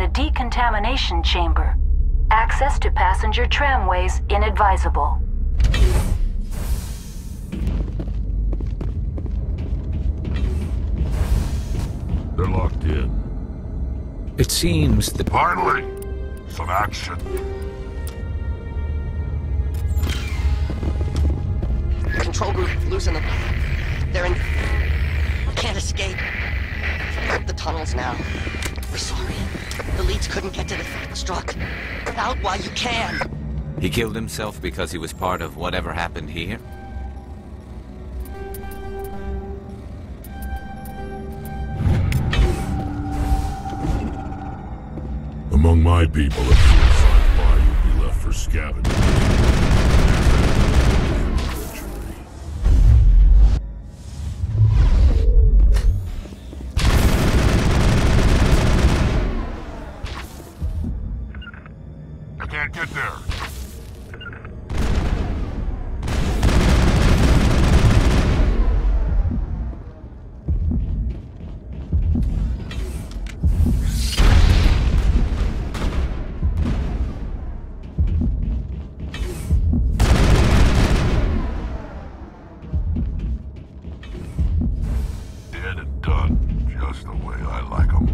a decontamination chamber. Access to passenger tramways inadvisable. They're locked in. It seems that... Finally! Some action. Control group, losing them. They're in... Can't escape. The tunnels now. We're sorry. The leads couldn't get to the struck. Out while you can. He killed himself because he was part of whatever happened here? Among my people, a suicide body would be left for scavenging. I can't get there. Dead and done, just the way I like 'em.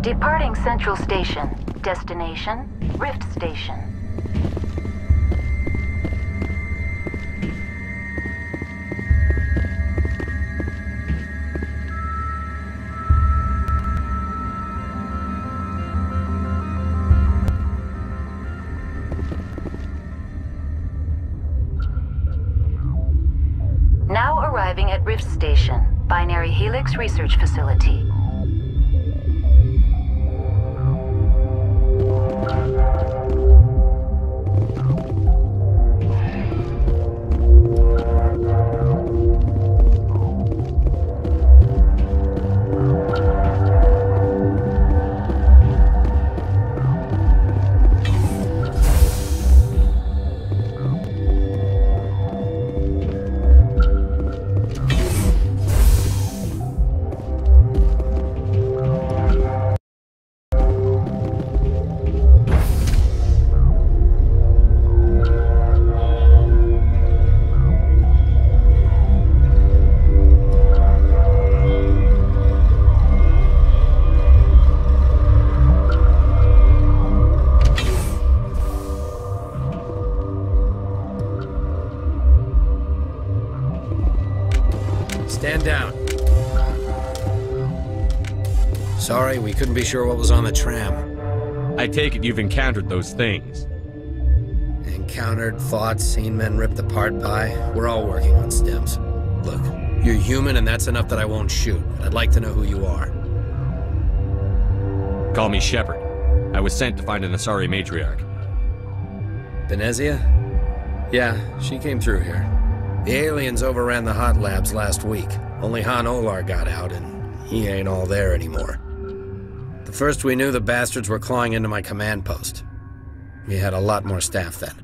Departing Central Station. Destination, Rift Station. Now arriving at Rift Station, Binary Helix Research Facility. Stand down. Sorry, we couldn't be sure what was on the tram. I take it you've encountered those things. Encountered, fought, seen men ripped apart by. We're all working on stems. Look, you're human and that's enough that I won't shoot. But I'd like to know who you are. Call me Shepard. I was sent to find an Asari matriarch. Benezia? Yeah, she came through here. The aliens overran the hot labs last week. Only Han Olar got out, and he ain't all there anymore. The first we knew, the bastards were clawing into my command post. We had a lot more staff then.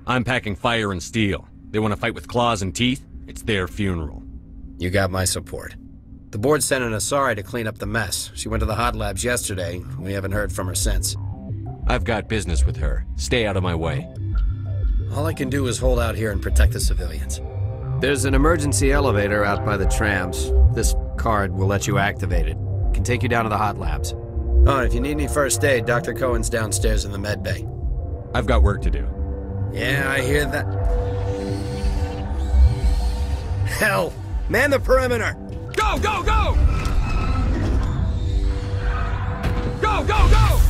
I'm packing fire and steel. They want to fight with claws and teeth? It's their funeral. You got my support. The board sent an Asari to clean up the mess. She went to the hot labs yesterday. We haven't heard from her since. I've got business with her. Stay out of my way. All I can do is hold out here and protect the civilians. There's an emergency elevator out by the trams. This card will let you activate it. Can take you down to the hot labs. Oh, and if you need any first aid, Dr. Cohen's downstairs in the med bay. I've got work to do. Yeah, I hear that. Hell! Man the perimeter! Go, go, go! Go, go, go!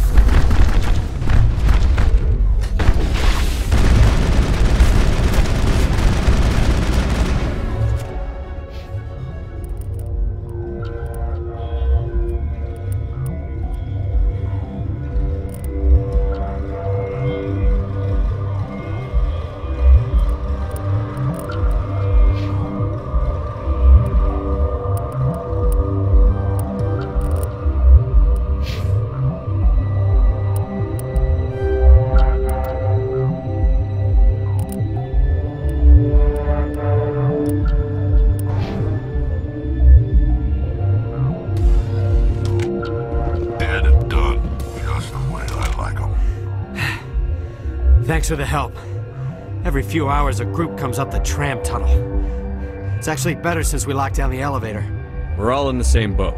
Thanks for the help. Every few hours a group comes up the tram tunnel. It's actually better since we locked down the elevator. We're all in the same boat.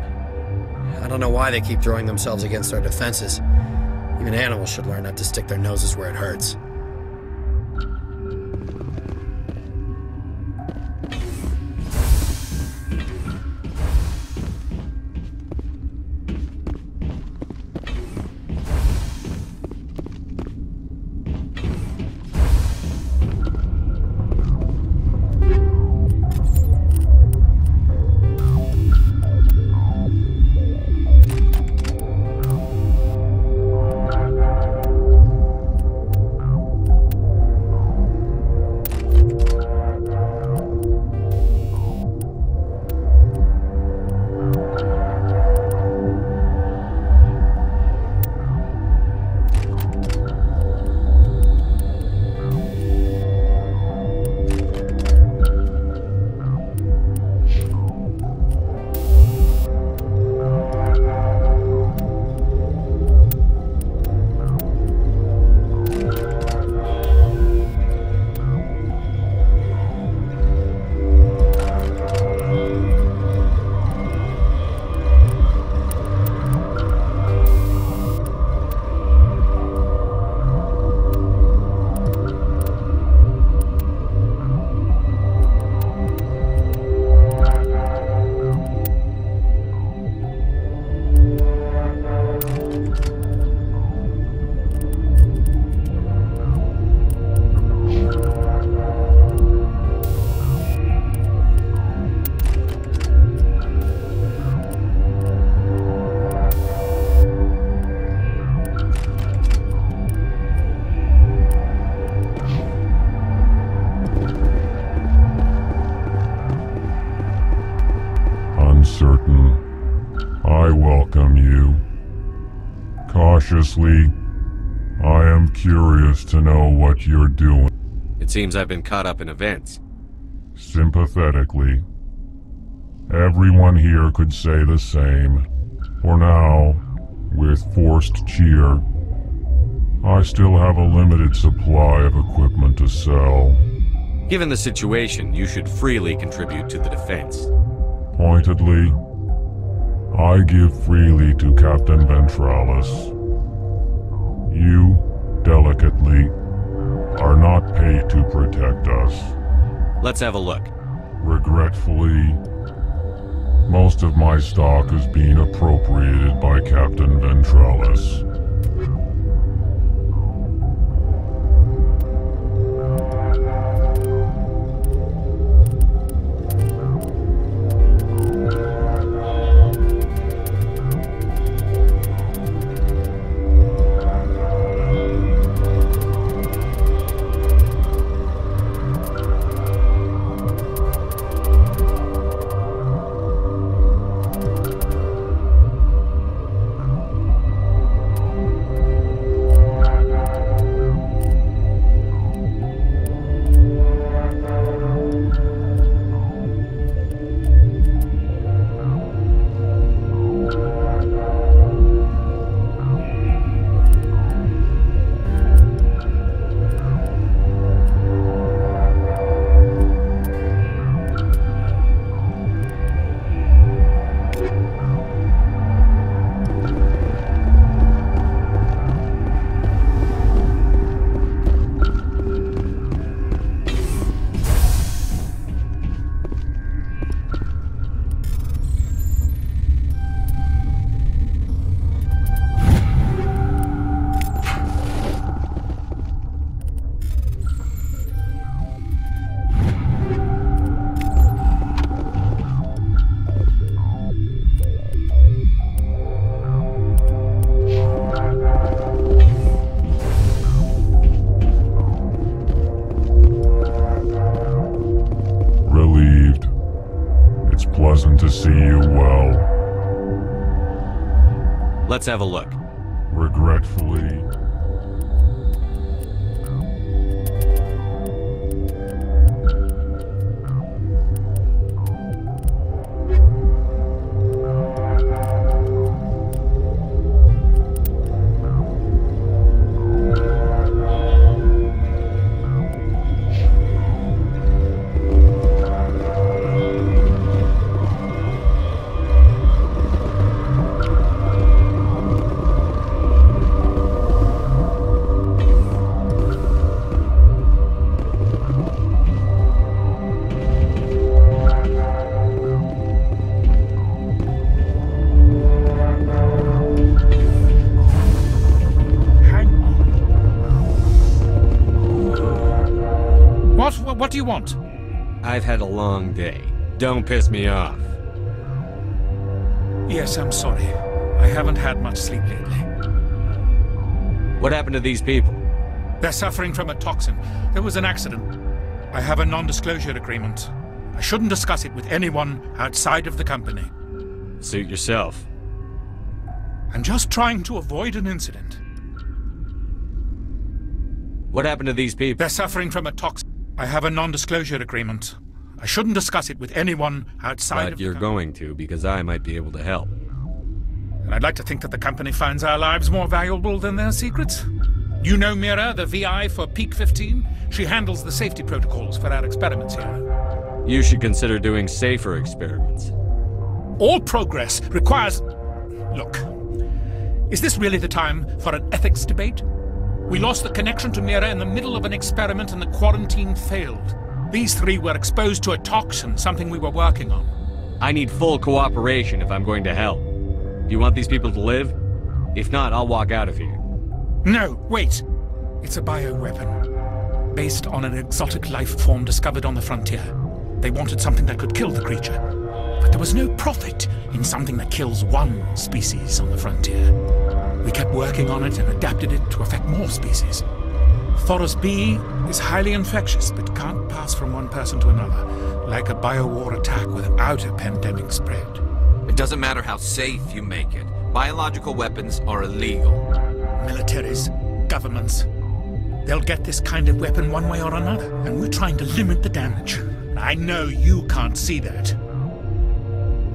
I don't know why they keep throwing themselves against our defenses. Even animals should learn not to stick their noses where it hurts. I welcome you. Cautiously, I am curious to know what you're doing. It seems I've been caught up in events. Sympathetically. Everyone here could say the same. For now, with forced cheer, I still have a limited supply of equipment to sell. Given the situation, you should freely contribute to the defense. Pointedly, I give freely to Captain Ventralis. You, delicately, are not paid to protect us. Let's have a look. Regretfully, most of my stock is being appropriated by Captain Ventralis. Pleasant to see you well. Let's have a look. Regretfully, What do you want? I've had a long day. Don't piss me off. Yes, I'm sorry. I haven't had much sleep lately. What happened to these people? They're suffering from a toxin. There was an accident. I have a non-disclosure agreement. I shouldn't discuss it with anyone outside of the company. Suit yourself. I'm just trying to avoid an incident. What happened to these people? They're suffering from a toxin. I have a non-disclosure agreement. I shouldn't discuss it with anyone outside of But the you're company. going to, because I might be able to help. And I'd like to think that the company finds our lives more valuable than their secrets. You know Mira, the VI for Peak 15? She handles the safety protocols for our experiments here. You should consider doing safer experiments. All progress requires... Look, is this really the time for an ethics debate? We lost the connection to Mira in the middle of an experiment and the quarantine failed. These three were exposed to a toxin, something we were working on. I need full cooperation if I'm going to help. Do you want these people to live? If not, I'll walk out of here. No, wait. It's a bioweapon, based on an exotic life form discovered on the frontier. They wanted something that could kill the creature. But there was no profit in something that kills one species on the frontier. We kept working on it and adapted it to affect more species. Thoros B is highly infectious, but can't pass from one person to another, like a biowar attack without a pandemic spread. It doesn't matter how safe you make it. Biological weapons are illegal. Militaries, governments, they'll get this kind of weapon one way or another, and we're trying to limit the damage. I know you can't see that.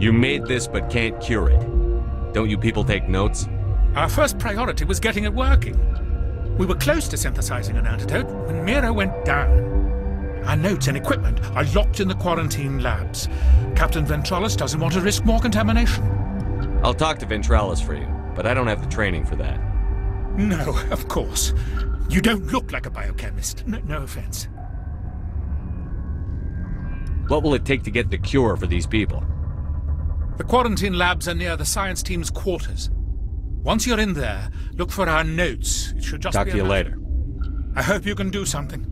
You made this but can't cure it. Don't you people take notes? Our first priority was getting it working. We were close to synthesizing an antidote when Mira went down. Our notes and equipment are locked in the quarantine labs. Captain Ventralis doesn't want to risk more contamination. I'll talk to Ventralis for you, but I don't have the training for that. No, of course. You don't look like a biochemist. No offense. What will it take to get the cure for these people? The quarantine labs are near the science team's quarters. Once you're in there, look for our notes. It should just Talk be to you a matter. later. I hope you can do something.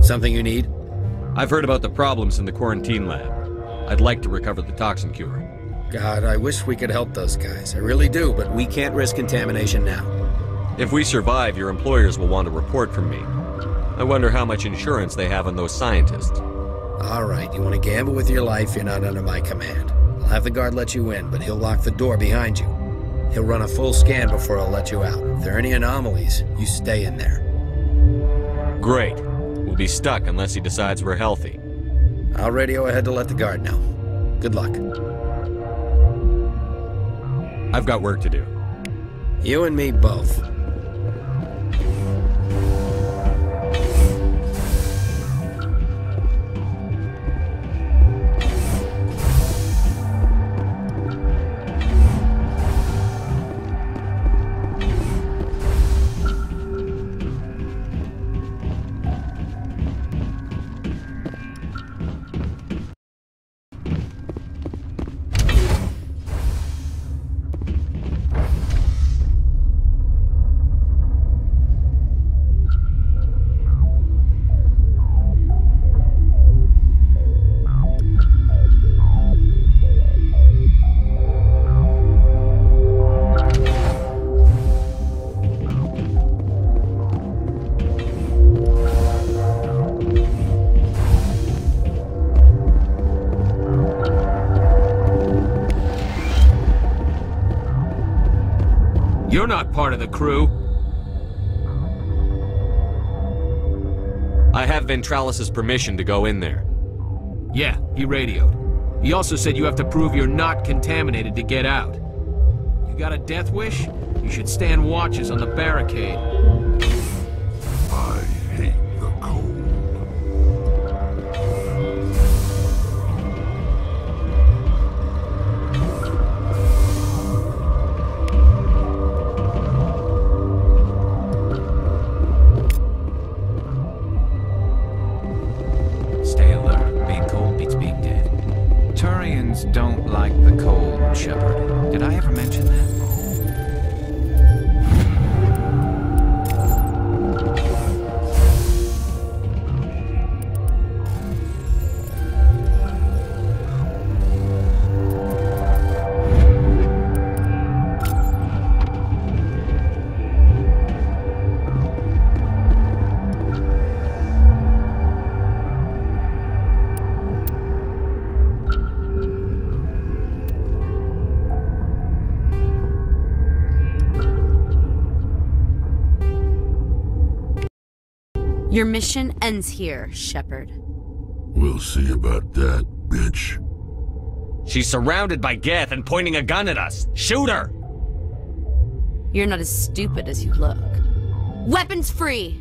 Something you need? I've heard about the problems in the quarantine lab. I'd like to recover the toxin cure. God, I wish we could help those guys. I really do, but we can't risk contamination now. If we survive, your employers will want a report from me. I wonder how much insurance they have on those scientists. All right, you want to gamble with your life, you're not under my command. I'll have the guard let you in, but he'll lock the door behind you. He'll run a full scan before he'll let you out. If there are any anomalies, you stay in there. Great. We'll be stuck unless he decides we're healthy. I'll radio ahead to let the guard know. Good luck. I've got work to do. You and me both. You're not part of the crew. I have Ventralis' permission to go in there. Yeah, he radioed. He also said you have to prove you're not contaminated to get out. You You got a death wish? You should stand watches on the barricade. I hate the cold. Stay alert. Being cold beats being dead. Turians don't like the cold, Shepard. Did I ever mention that? Your mission ends here, Shepard. We'll see about that, bitch. She's surrounded by Geth and pointing a gun at us. Shoot her! You're not as stupid as you look. Weapons free!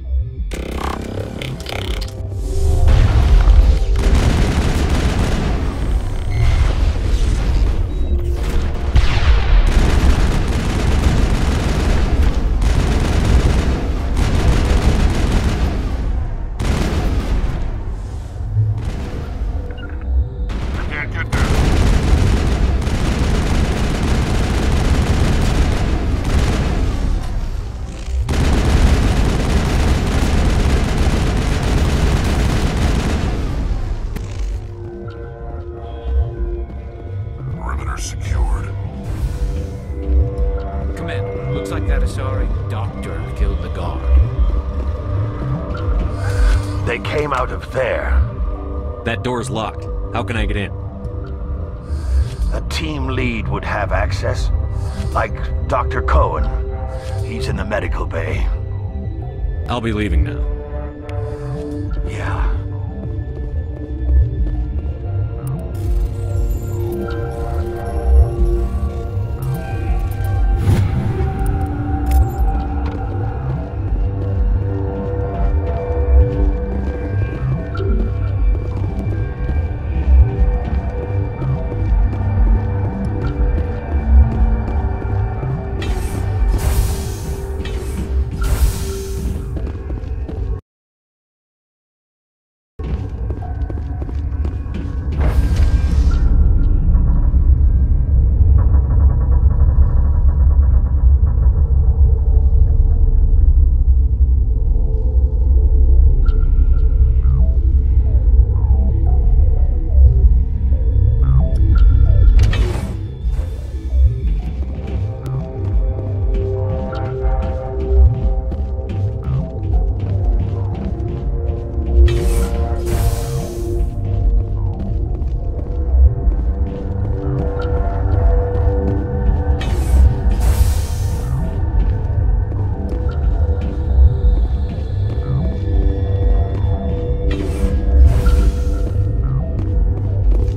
Secured. Commander, looks like that Asari doctor killed the guard. They came out of there. That door's locked. How can I get in? A team lead would have access. Like Dr. Cohen. He's in the medical bay. I'll be leaving now. Yeah.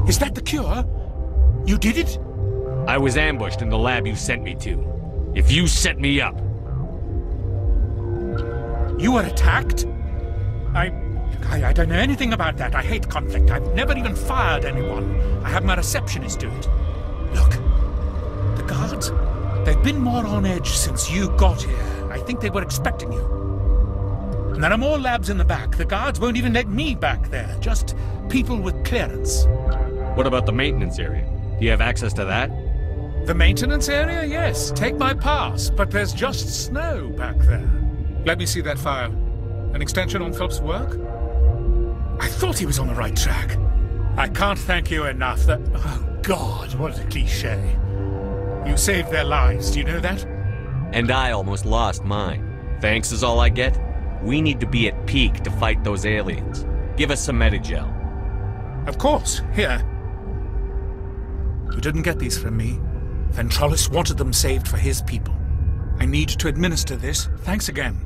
Is that the cure? You did it? I was ambushed in the lab you sent me to. If you set me up... You were attacked? I don't know anything about that. I hate conflict. I've never even fired anyone. I have my receptionist do it. Look, the guards, they've been more on edge since you got here. I think they were expecting you. And there are more labs in the back. The guards won't even let me back there. Just people with clearance. What about the maintenance area? Do you have access to that? The maintenance area? Yes. Take my pass. But there's just snow back there. Let me see that file. An extension on Phelps' work? I thought he was on the right track. I can't thank you enough that... Oh, God, what a cliché. You saved their lives, do you know that? And I almost lost mine. Thanks is all I get? We need to be at peak to fight those aliens. Give us some Medigel. Of course. Here. You didn't get these from me. Ventrollis wanted them saved for his people. I need to administer this. Thanks again.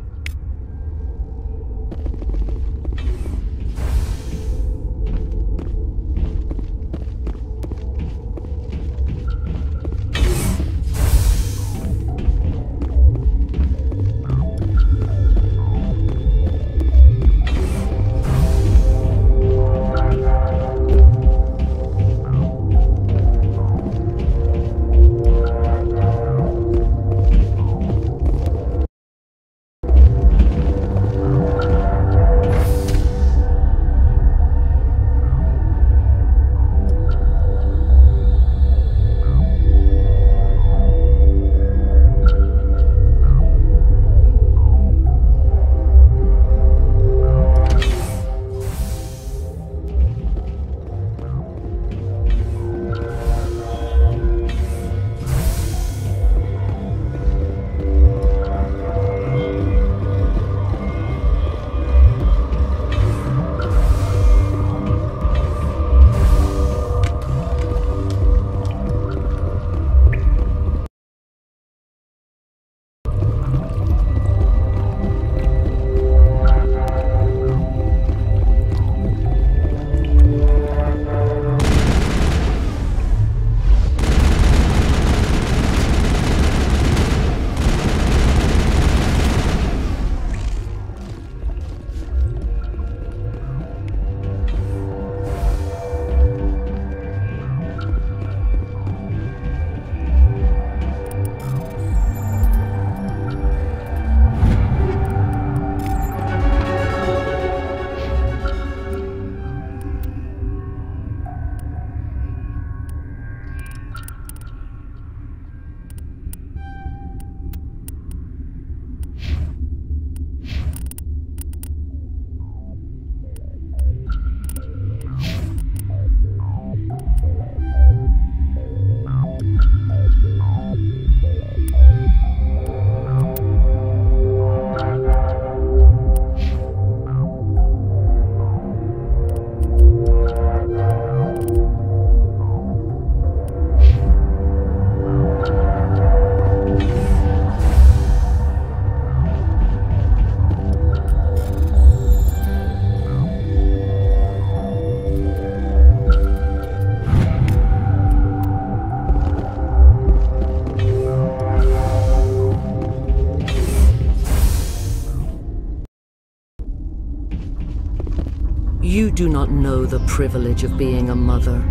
do not know the privilege of being a mother.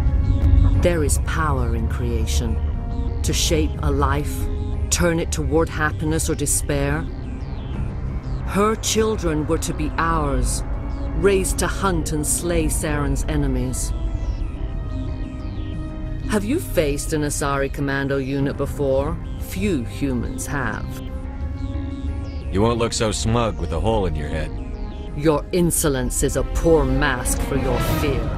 There is power in creation. To shape a life, turn it toward happiness or despair. Her children were to be ours, raised to hunt and slay Saren's enemies. Have you faced an Asari commando unit before? Few humans have. You won't look so smug with a hole in your head. Your insolence is a poor mask for your fear.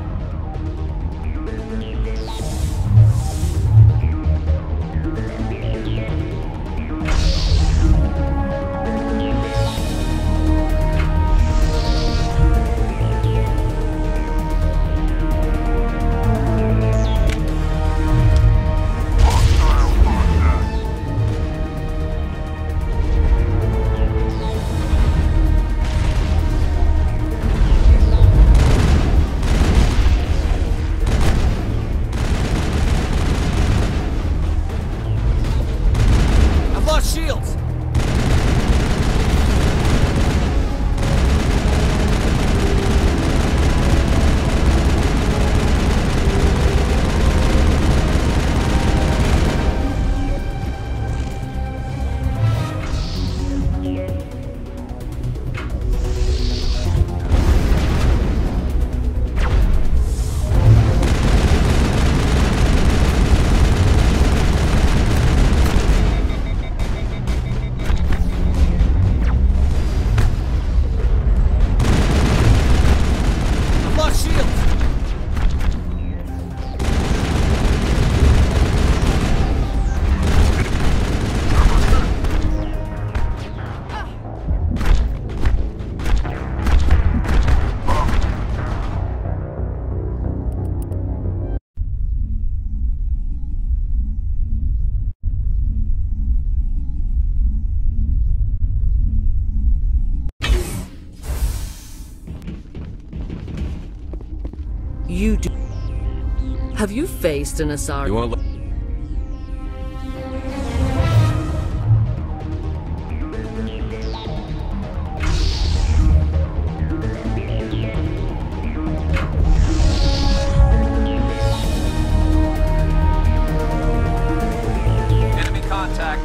You do. Have you faced an Asari? You won't Enemy contact.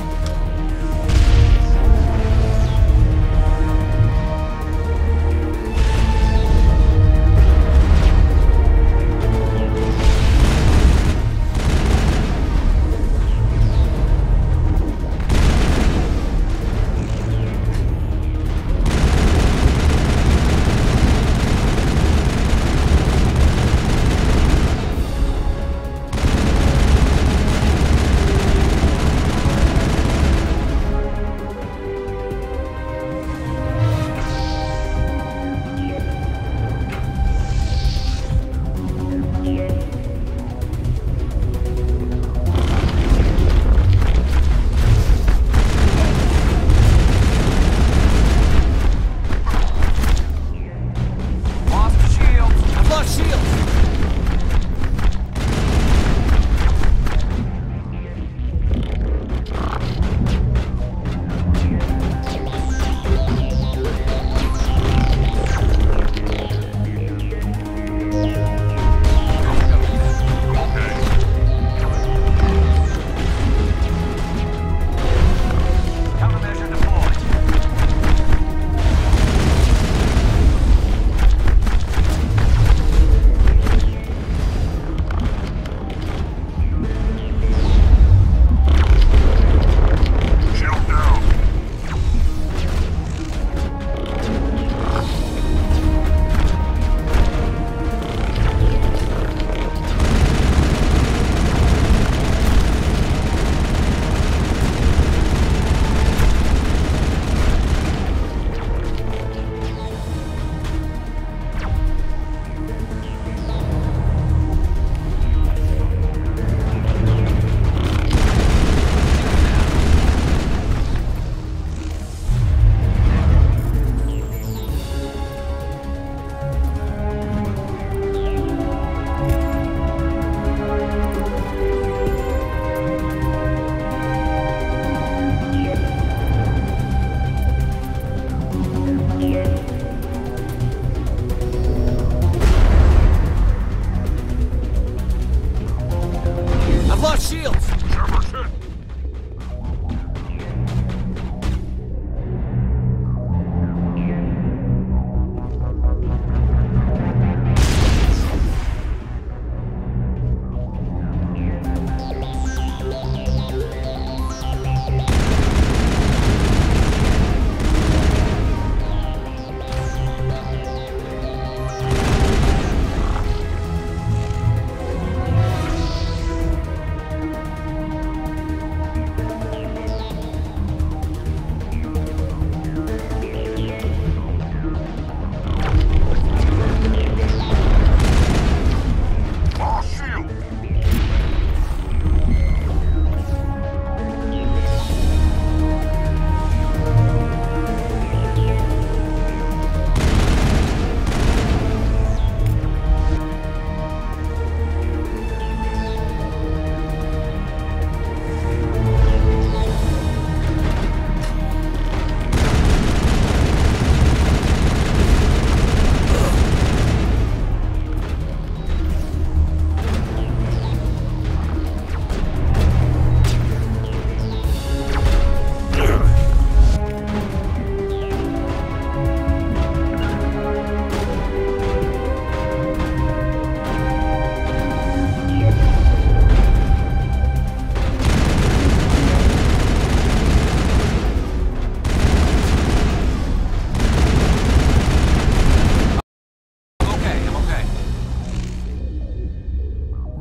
lost shields!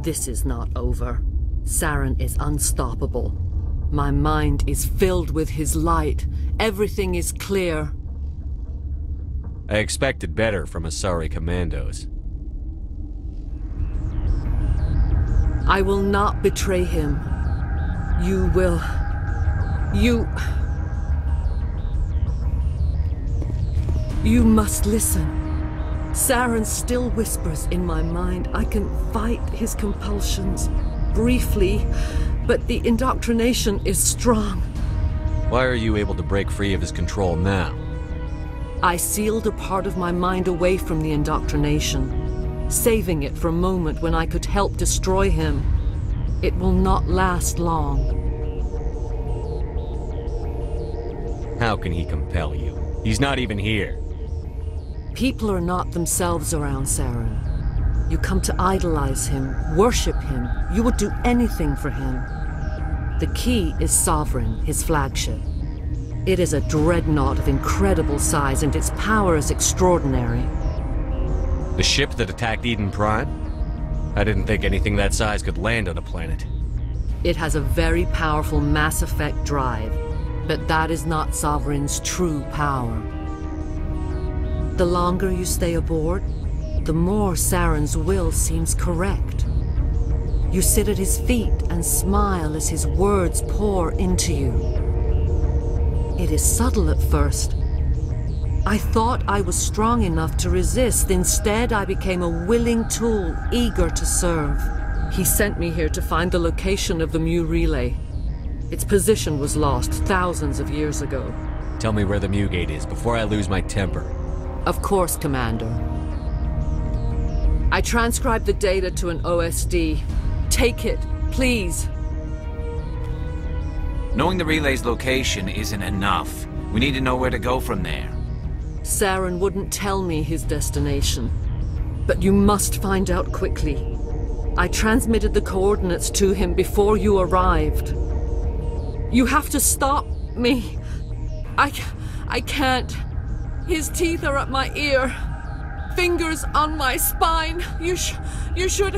This is not over. Saren is unstoppable. My mind is filled with his light. Everything is clear. I expected better from Asari commandos. I will not betray him. You will... You must listen. Saren still whispers in my mind. I can fight his compulsions, briefly, but the indoctrination is strong. Why are you able to break free of his control now? I sealed a part of my mind away from the indoctrination, saving it for a moment when I could help destroy him. It will not last long. How can he compel you? He's not even here. People are not themselves around Saren. You come to idolize him, worship him. You would do anything for him. The key is Sovereign, his flagship. It is a dreadnought of incredible size, and its power is extraordinary. The ship that attacked Eden Prime? I didn't think anything that size could land on a planet. It has a very powerful Mass Effect drive, but that is not Sovereign's true power. The longer you stay aboard, the more Saren's will seems correct. You sit at his feet and smile as his words pour into you. It is subtle at first. I thought I was strong enough to resist. Instead, I became a willing tool, eager to serve. He sent me here to find the location of the Mu relay. Its position was lost thousands of years ago. Tell me where the Mu gate is before I lose my temper. Of course, Commander. I transcribed the data to an OSD. Take it, please. Knowing the relay's location isn't enough. We need to know where to go from there. Saren wouldn't tell me his destination. But you must find out quickly. I transmitted the coordinates to him before you arrived. You have to stop me. I can't. His teeth are at my ear. Fingers on my spine. You should... you should...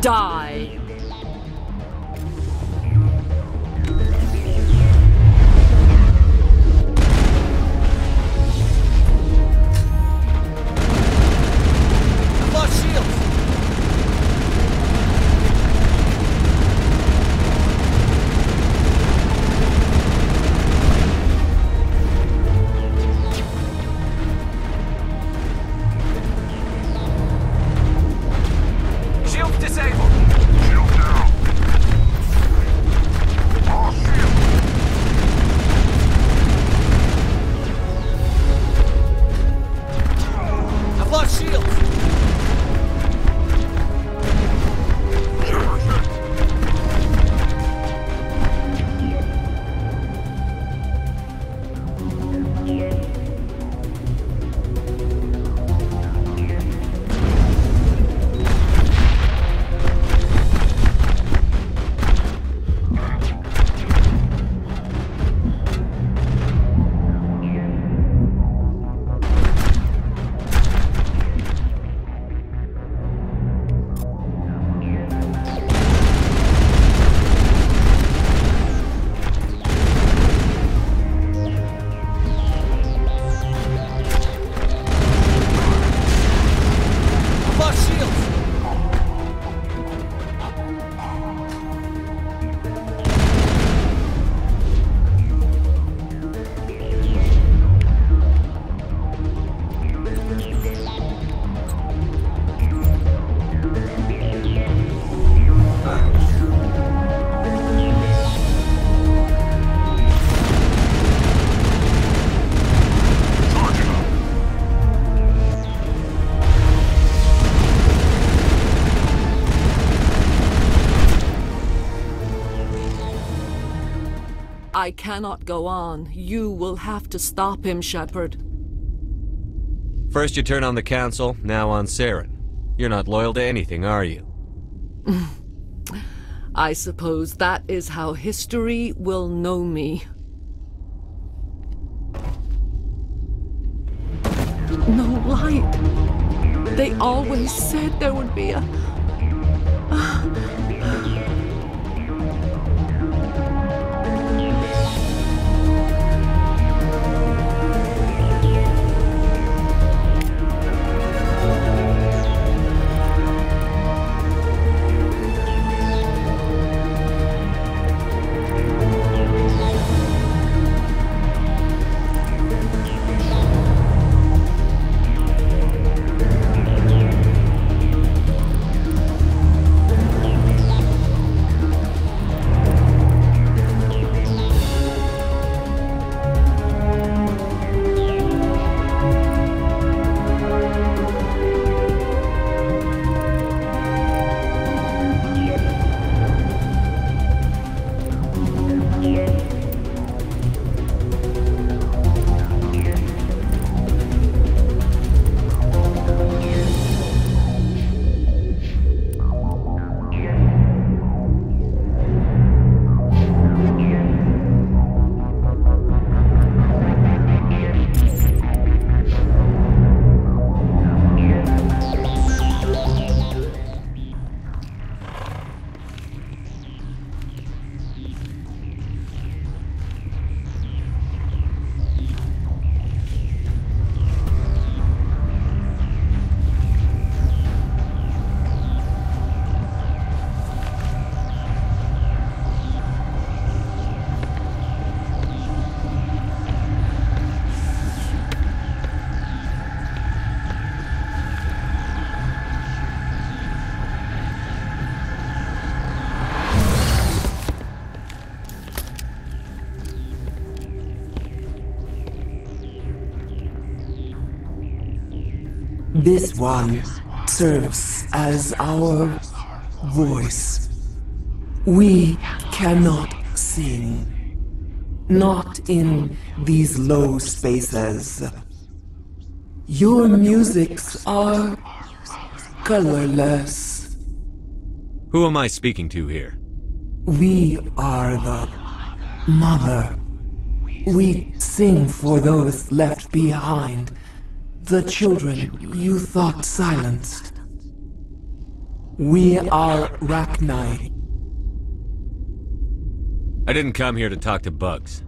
die. I've lost shields. Shields disabled. lost shields! I cannot go on. You will have to stop him, Shepard. First you turn on the Council, now on Saren. You're not loyal to anything, are you? I suppose that is how history will know me. No light. They always said there would be a... This one serves as our voice. We cannot sing. Not in these low spaces. Your musics are colorless. Who am I speaking to here? We are the Mother. We sing for those left behind. The children you thought silenced. We are Rachni. I didn't come here to talk to bugs.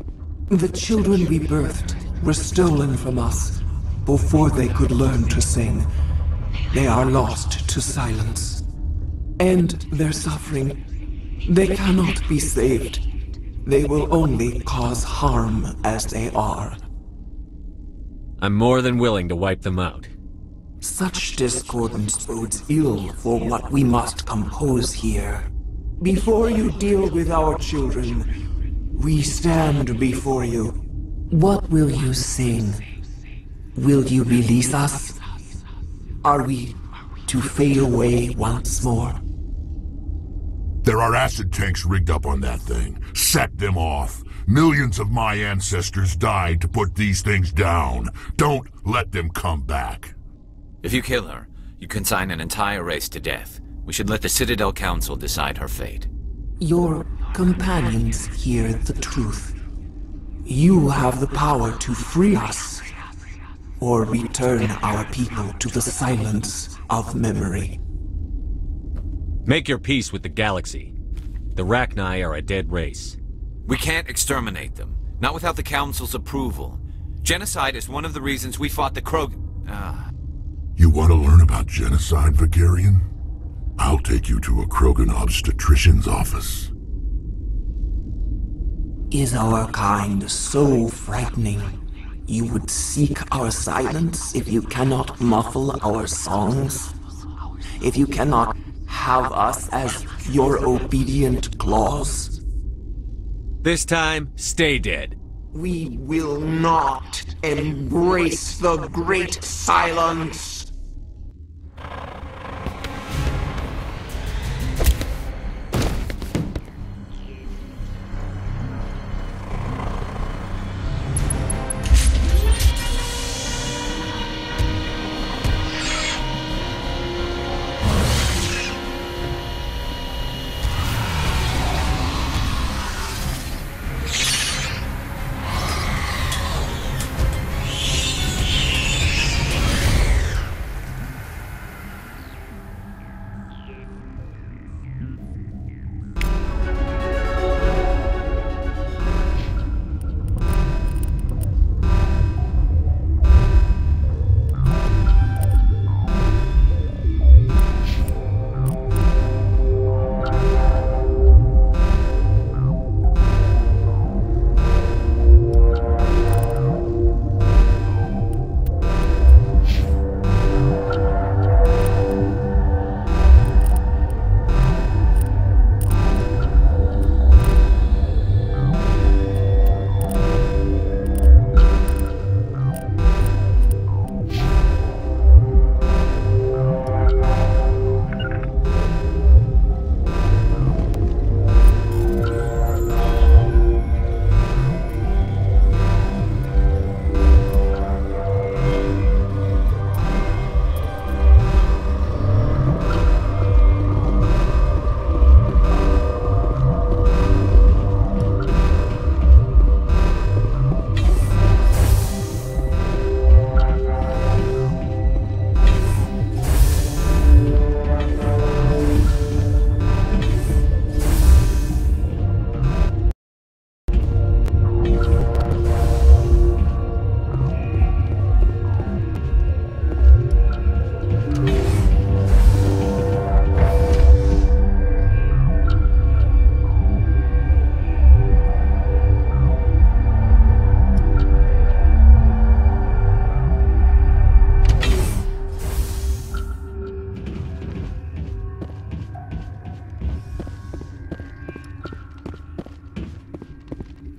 The children we birthed were stolen from us before they could learn to sing. They are lost to silence. And their suffering, they cannot be saved. They will only cause harm as they are. I'm more than willing to wipe them out. Such discordance bodes ill for what we must compose here. Before you deal with our children, we stand before you. What will you sing? Will you release us? Are we to fade away once more? There are acid tanks rigged up on that thing. Set them off. Millions of my ancestors died to put these things down. Don't let them come back. If you kill her, you consign an entire race to death. We should let the Citadel Council decide her fate. Your companions hear the truth. You have the power to free us, or return our people to the silence of memory. Make your peace with the galaxy. The Rachni are a dead race. We can't exterminate them, not without the Council's approval. Genocide is one of the reasons we fought the Krog... You want to learn about genocide, Vakarian? I'll take you to a Krogan obstetrician's office. Is our kind so frightening? You would seek our silence if you cannot muffle our songs? If you cannot have us as your obedient claws? This time, stay dead. We will not embrace the great silence.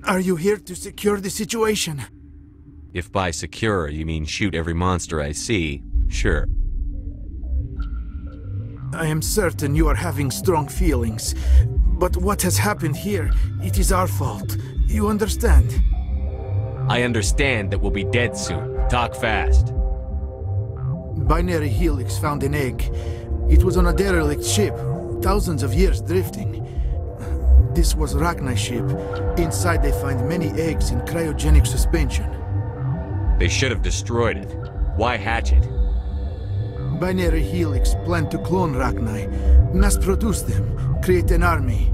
Are you here to secure the situation? If by secure you mean shoot every monster I see, sure. I am certain you are having strong feelings. But what has happened here, it is our fault. You understand? I understand that we'll be dead soon. Talk fast. Binary Helix found an egg. It was on a derelict ship, thousands of years drifting. This was Rachni's ship. Inside they find many eggs in cryogenic suspension. They should have destroyed it. Why hatch it? Binary Helix planned to clone Rachni, mass-produce them, create an army.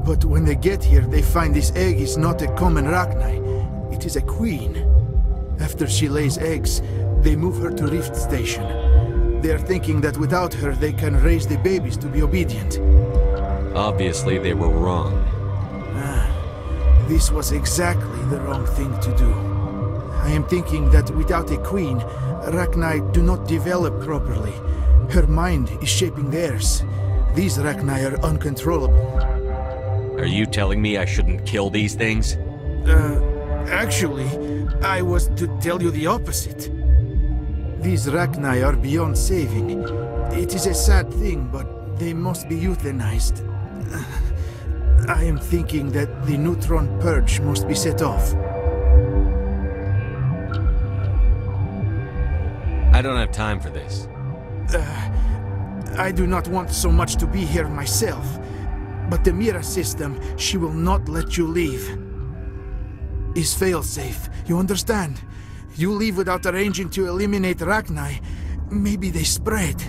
But when they get here, they find this egg is not a common Rachni. It is a queen. After she lays eggs, they move her to Rift Station. They are thinking that without her, they can raise the babies to be obedient. Obviously, they were wrong. This was exactly the wrong thing to do. I am thinking that without a queen, Rachni do not develop properly. Her mind is shaping theirs. These Rachni are uncontrollable. Are you telling me I shouldn't kill these things? Actually, I was to tell you the opposite. These Rachni are beyond saving. It is a sad thing, but they must be euthanized. I am thinking that the neutron purge must be set off. I don't have time for this. I do not want so much to be here myself. But the Mira system, she will not let you leave. Is failsafe, you understand? You leave without arranging to eliminate Rachni, maybe they spread.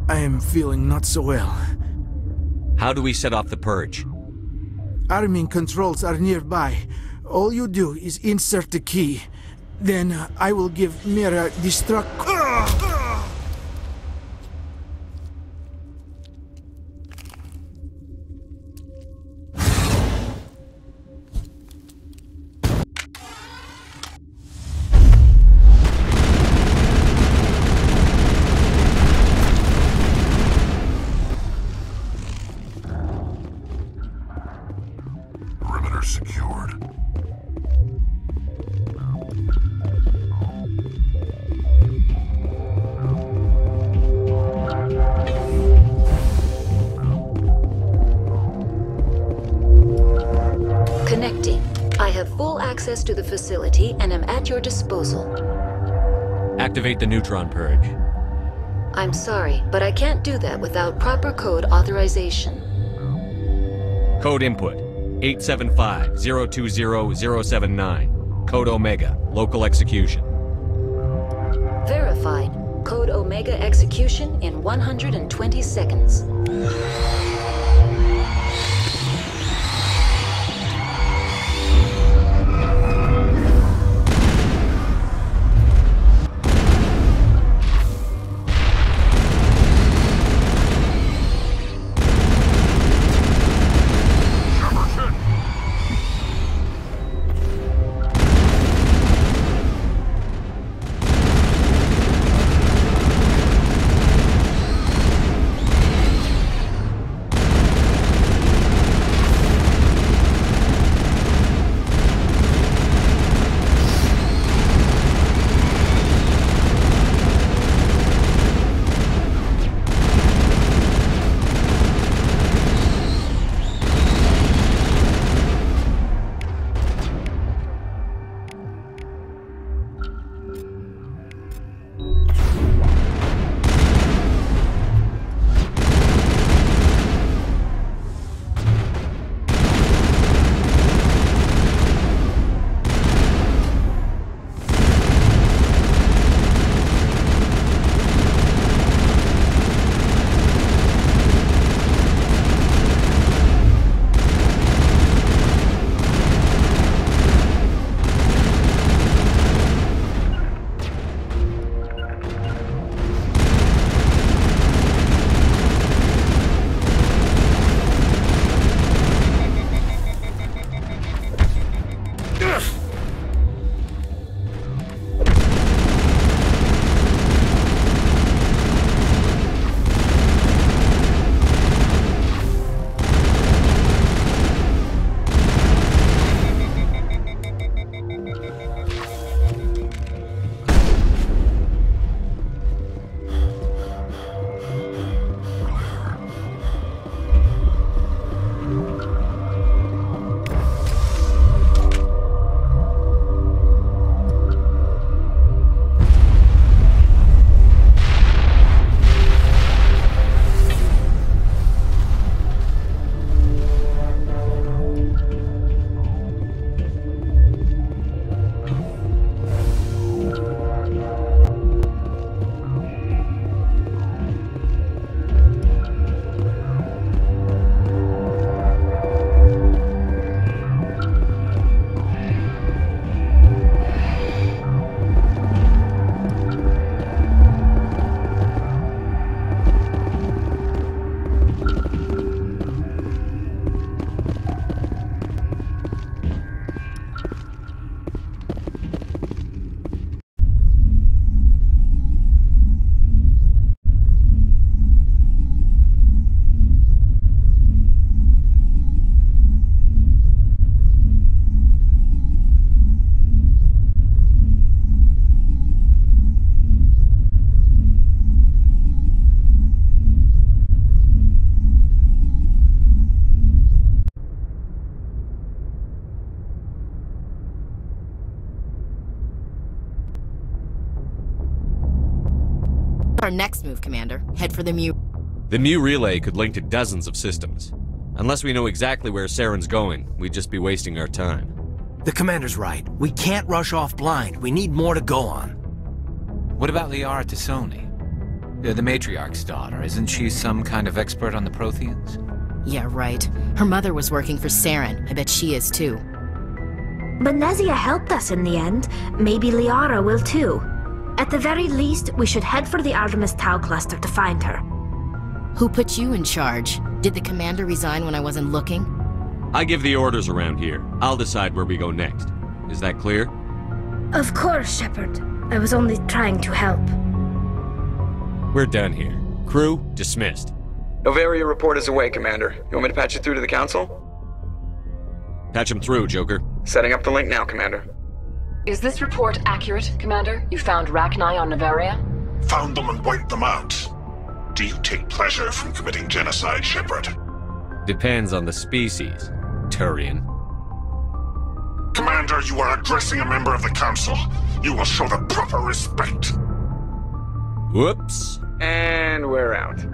I am feeling not so well. How do we set off the purge? Arming controls are nearby. All you do is insert the key. Then I will give Mira destruct... Perimeter secured. Connecting. I have full access to the facility and am at your disposal. Activate the neutron purge. I'm sorry, but I can't do that without proper code authorization. Code input 875-020-079. Code Omega. Local execution. Verified. Code Omega execution in 120 seconds. Our next move, Commander. Head for the Mu. The Mu relay could link to dozens of systems. Unless we know exactly where Saren's going, we'd just be wasting our time. The Commander's right. We can't rush off blind. We need more to go on. What about Liara T'Soni? The Matriarch's daughter. Isn't she some kind of expert on the Protheans? Yeah, right. Her mother was working for Saren. I bet she is too. Benezia helped us in the end. Maybe Liara will too. At the very least, we should head for the Artemis Tau cluster to find her. Who put you in charge? Did the commander resign when I wasn't looking? I give the orders around here. I'll decide where we go next. Is that clear? Of course, Shepard. I was only trying to help. We're done here. Crew, dismissed. Noveria report is away, Commander. You want me to patch it through to the Council? Patch him through, Joker. Setting up the link now, Commander. Is this report accurate, Commander? You found Rachni on Noveria? Found them and wiped them out. Do you take pleasure from committing genocide, Shepard? Depends on the species, Turian. Commander, you are addressing a member of the Council. You will show the proper respect. Whoops. And we're out.